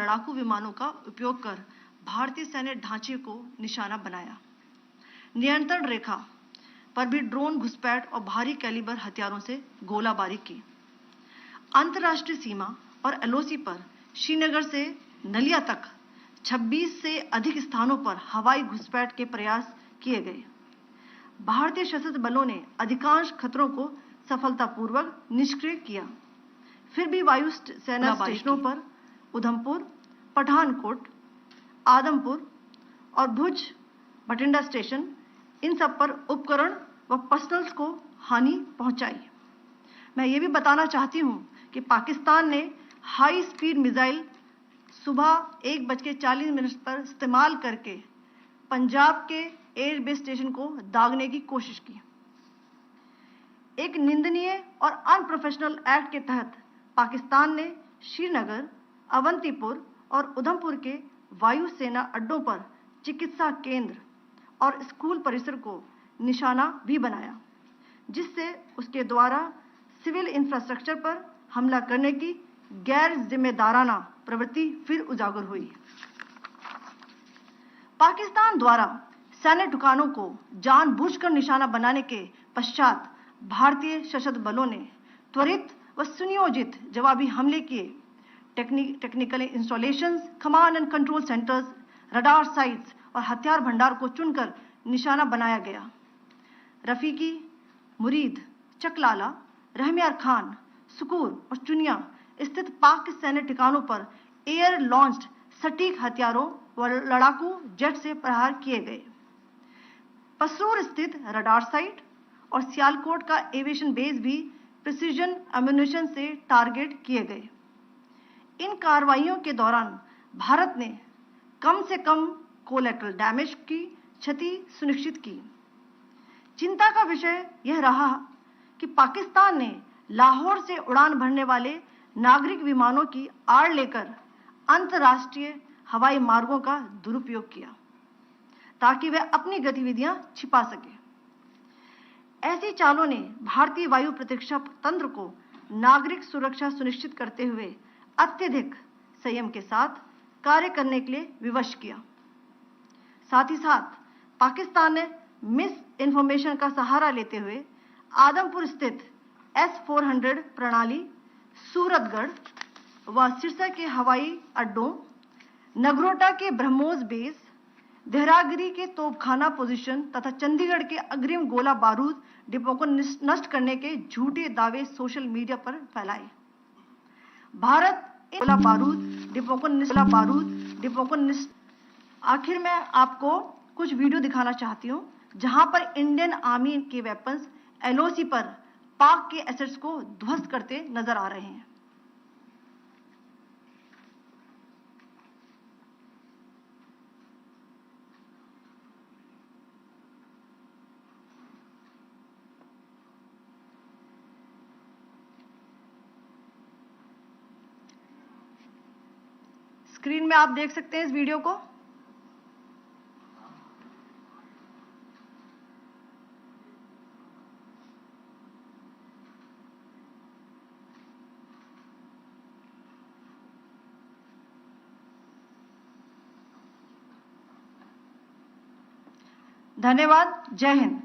लड़ाकू विमानों का उपयोग कर भारतीय सैन्य ढांचे को निशाना बनाया। नियंत्रण रेखा पर भी ड्रोन घुसपैठ और भारी कैलिबर हथियारों से गोलाबारी की। अंतर्राष्ट्रीय सीमा और एलओसी पर श्रीनगर से नलिया तक 26 से अधिक स्थानों पर हवाई घुसपैठ के प्रयास किए गए। भारतीय सशस्त्र बलों ने अधिकांश खतरों को सफलतापूर्वक निष्क्रिय किया। फिर भी वायु सेना स्टेशनों पर उधमपुर, पठानकोट, आदमपुर और भुज बठिंडा स्टेशन, इन सब पर उपकरण व पर्सनल्स को हानि पहुंचाई। मैं ये भी बताना चाहती हूं कि पाकिस्तान ने हाई स्पीड मिसाइल सुबह 1:40 पर इस्तेमाल करके पंजाब के एयरबेस स्टेशन को दागने की कोशिश की। एक निंदनीय और अनप्रोफेशनल एक्ट के तहत पाकिस्तान ने श्रीनगर, अवंतीपुर और उधमपुर के वायु सेना अड्डों पर चिकित्सा केंद्र और स्कूल परिसर को निशाना भी बनाया, जिससे उसके द्वारा सिविल इंफ्रास्ट्रक्चर पर हमला करने की गैर जिम्मेदाराना प्रवृत्ति फिर उजागर हुई। पाकिस्तान द्वारा सैन्य ठिकानों को जानबूझकर निशाना बनाने के पश्चात भारतीय सशस्त्र बलों ने त्वरित व सुनियोजित जवाबी हमले किए। Technical installations, command and control centres, radar sites और हथियार भंडार को चुनकर निशाना बनाया गया। रफीकी, मुरीद, चकलाला, रहमियार खान, सुकूर और चुनिया स्थित पाक सैन्य ठिकानों पर एयर लॉन्च्ड सटीक हथियारों व लड़ाकू जेट से प्रहार किए गए। पसरूर स्थित रडार साइट और सियालकोट का एविएशन बेस भी प्रिसीजन एम्यूनिशन से टारगेट किए गए। इन कार्रवाइयों के दौरान भारत ने कम से कम कोलैटरल डैमेज की क्षति सुनिश्चित की। चिंता का विषय यह रहा कि पाकिस्तान ने लाहौर से उड़ान भरने वाले नागरिक विमानों की आड़ लेकर अंतर्राष्ट्रीय हवाई मार्गों का दुरुपयोग किया ताकि वह अपनी गतिविधियां छिपा सके। ऐसी चालों ने भारतीय वायु प्रतिरक्षा तंत्र को नागरिक सुरक्षा सुनिश्चित करते हुए अत्यधिक संयम के साथ कार्य करने के लिए विवश किया। साथ ही साथ पाकिस्तान ने मिस इन्फॉर्मेशन का सहारा लेते हुए आदमपुर स्थित S-400 प्रणाली, सूरतगढ़ व सिरसा के हवाई अड्डों, नगरोटा के ब्रह्मोस बेस, देहरागिरी के तोपखाना पोजीशन तथा चंडीगढ़ के अग्रिम गोला बारूद डिपो को नष्ट करने के झूठे दावे सोशल मीडिया पर फैलाए। भारत गोला बारूद डिपो को आखिर में आपको कुछ वीडियो दिखाना चाहती हूं जहां पर इंडियन आर्मी के वेपन्स एलओसी पर पाक के एसेट्स को ध्वस्त करते नजर आ रहे हैं। स्क्रीन में आप देख सकते हैं इस वीडियो को। धन्यवाद। जय Hind.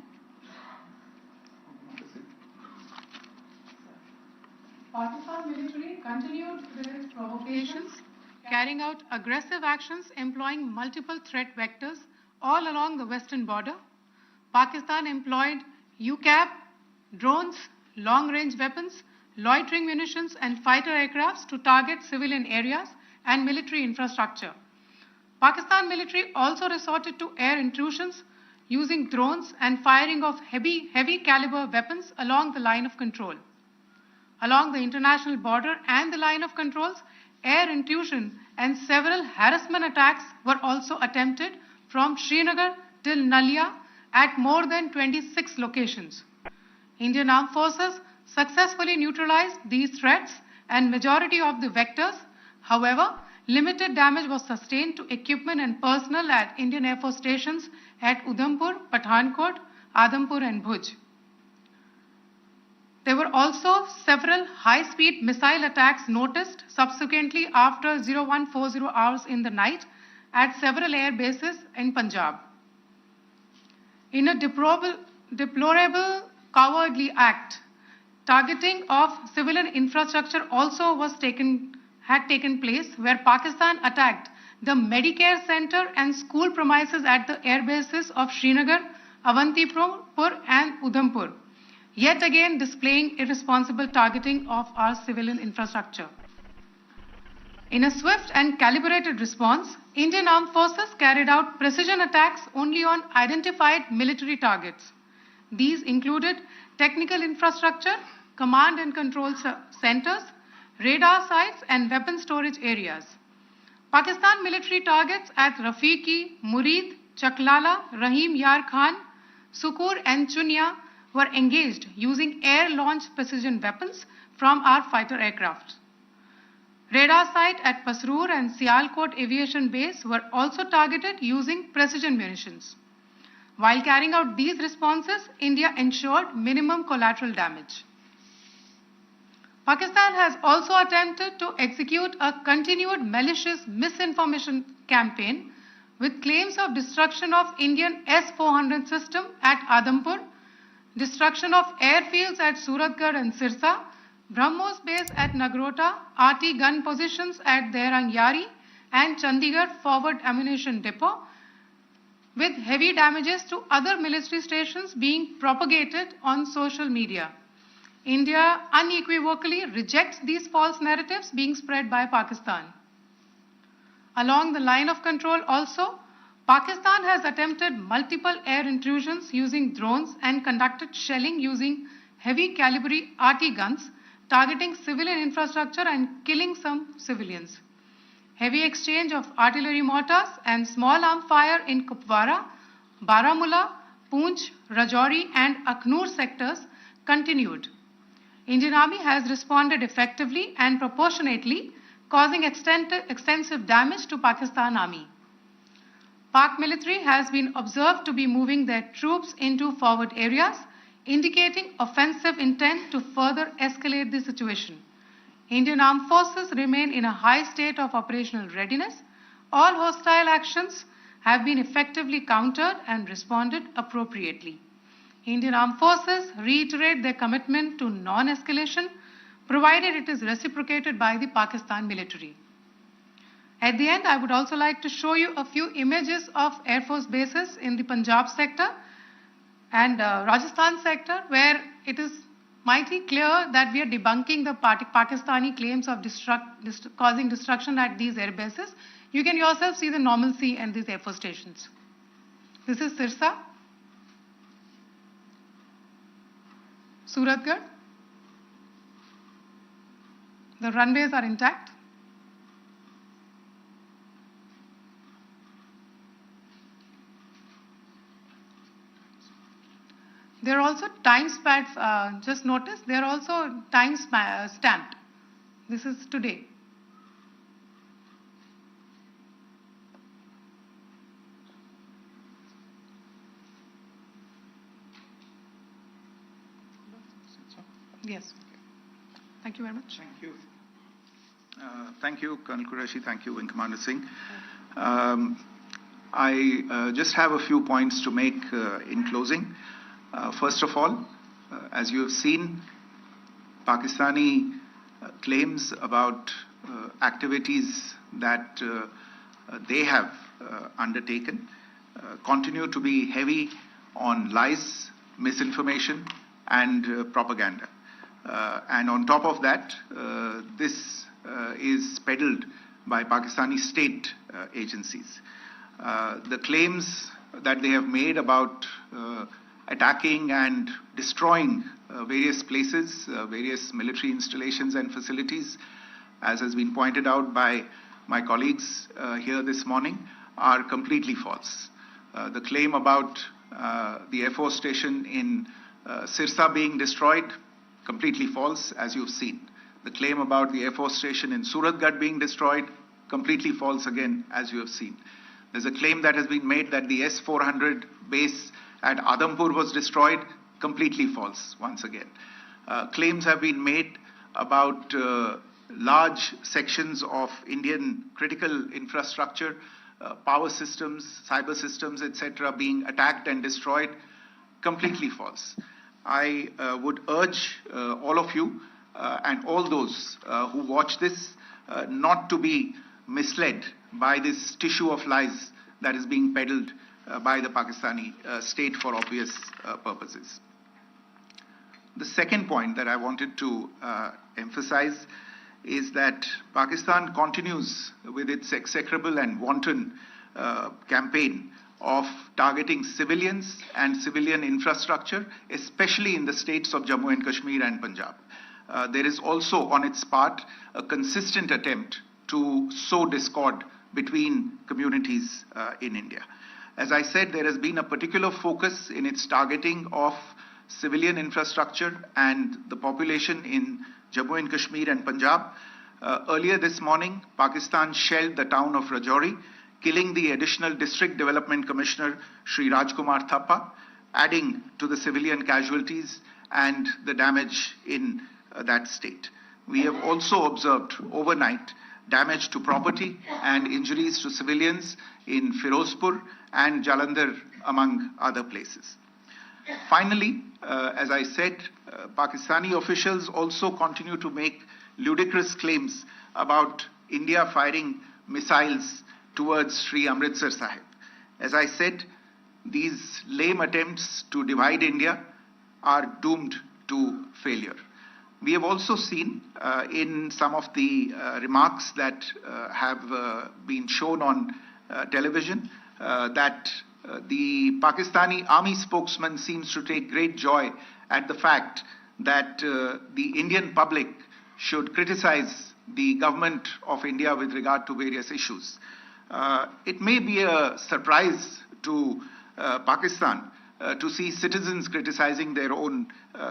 Pakistan military continued with its provocations, carrying out aggressive actions employing multiple threat vectors all along the western border. Pakistan employed UCAV, drones, long-range weapons, loitering munitions and fighter aircrafts to target civilian areas and military infrastructure. Pakistan military also resorted to air intrusions using drones and firing of heavy caliber weapons along the line of control. Along the international border and the line of controls, air intrusion and several harassment attacks were also attempted from Srinagar till Nalia at more than 26 locations. Indian Armed Forces successfully neutralized these threats and majority of the vectors. However, limited damage was sustained to equipment and personnel at Indian Air Force stations at Udhampur, Pathankot, Adampur and Bhuj. There were also several high-speed missile attacks noticed subsequently after 0140 hours in the night at several air bases in Punjab. In a deplorable cowardly act, targeting of civilian infrastructure also had taken place, where Pakistan attacked the Medicare center and school premises at the air bases of Srinagar, Avantipur and Udhampur, yet again displaying irresponsible targeting of our civilian infrastructure. In a swift and calibrated response, Indian Armed Forces carried out precision attacks only on identified military targets. These included technical infrastructure, command and control centers, radar sites and weapon storage areas. Pakistan military targets at Rafiqi, Murid, Chaklala, Rahim Yar Khan, Sukur and Chunya were engaged using air-launched precision weapons from our fighter aircraft. Radar site at Pasroor and Sialkot Aviation Base were also targeted using precision munitions. While carrying out these responses, India ensured minimum collateral damage. Pakistan has also attempted to execute a continued malicious misinformation campaign with claims of destruction of Indian S-400 system at Adampur, destruction of airfields at Suratgarh and Sirsa, BrahMos base at Nagrota, RT gun positions at Dehrang Yari and Chandigarh forward ammunition depot, with heavy damages to other military stations being propagated on social media. India unequivocally rejects these false narratives being spread by Pakistan. Along the line of control also, Pakistan has attempted multiple air intrusions using drones and conducted shelling using heavy caliber RT guns, targeting civilian infrastructure and killing some civilians. Heavy exchange of artillery mortars and small arm fire in Kupwara, Baramulla, Poonch, Rajouri and Akhnur sectors continued. Indian Army has responded effectively and proportionately, causing extensive damage to Pakistan Army. Pak military has been observed to be moving their troops into forward areas, indicating offensive intent to further escalate the situation. Indian Armed Forces remain in a high state of operational readiness. All hostile actions have been effectively countered and responded appropriately. Indian Armed Forces reiterate their commitment to non-escalation, provided it is reciprocated by the Pakistan military. At the end, I would also like to show you a few images of Air Force bases in the Punjab sector and Rajasthan sector, where it is mighty clear that we are debunking the Pakistani claims of causing destruction at these air bases. You can yourself see the normalcy in these Air Force stations. This is Sirsa, Suratgarh. The runways are intact. There are also time stamps, just notice, there are also time stamped. This is today. Yes. Thank you very much. Thank you. Thank you, Colonel Qureshi. Thank you, Wing Commander Singh. I just have a few points to make in closing. First of all, as you have seen, Pakistani claims about activities that they have undertaken continue to be heavy on lies, misinformation, and propaganda. And on top of that, this is peddled by Pakistani state agencies. The claims that they have made about attacking and destroying various places, various military installations and facilities, as has been pointed out by my colleagues here this morning, are completely false. The claim about the Air Force station in Sirsa being destroyed, completely false, as you've seen. The claim about the Air Force station in Suratgarh being destroyed, completely false again, as you have seen. There's a claim that has been made that the S-400 base at Adampur was destroyed, completely false once again. Claims have been made about large sections of Indian critical infrastructure, power systems, cyber systems, etc., being attacked and destroyed. Completely false. I would urge all of you and all those who watch this not to be misled by this tissue of lies that is being peddled by the Pakistani state for obvious purposes. The second point that I wanted to emphasize is that Pakistan continues with its execrable and wanton campaign of targeting civilians and civilian infrastructure, especially in the states of Jammu and Kashmir and Punjab. There is also on its part a consistent attempt to sow discord between communities in India. As I said, there has been a particular focus in its targeting of civilian infrastructure and the population in Jammu and Kashmir and Punjab. Earlier this morning, Pakistan shelled the town of Rajouri, killing the additional District Development Commissioner, Shri Rajkumar Thappa, adding to the civilian casualties and the damage in that state. We have also observed overnight damage to property and injuries to civilians in Firozpur and Jalandhar, among other places. Finally, as I said, Pakistani officials also continue to make ludicrous claims about India firing missiles towards Sri Amritsar Sahib. As I said, these lame attempts to divide India are doomed to failure. We have also seen in some of the remarks that have been shown on television that the Pakistani army spokesman seems to take great joy at the fact that the Indian public should criticize the government of India with regard to various issues. It may be a surprise to Pakistan to see citizens criticizing their own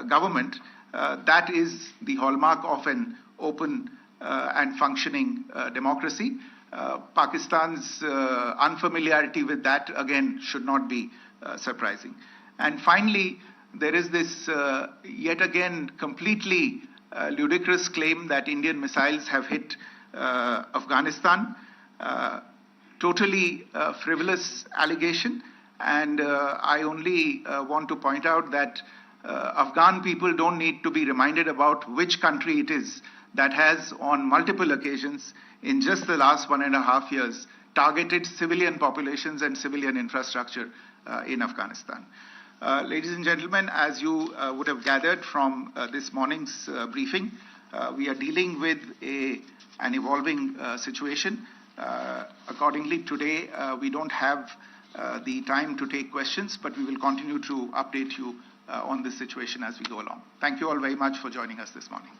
government. That is the hallmark of an open and functioning democracy. Pakistan's unfamiliarity with that, again, should not be surprising. And finally, there is this yet again completely ludicrous claim that Indian missiles have hit Afghanistan. Totally frivolous allegation. And I only want to point out that Afghan people don't need to be reminded about which country it is that has on multiple occasions in just the last 1.5 years targeted civilian populations and civilian infrastructure in Afghanistan. Ladies and gentlemen, as you would have gathered from this morning's briefing, we are dealing with an evolving situation. Accordingly, today we don't have the time to take questions, but we will continue to update you on this situation as we go along. Thank you all very much for joining us this morning.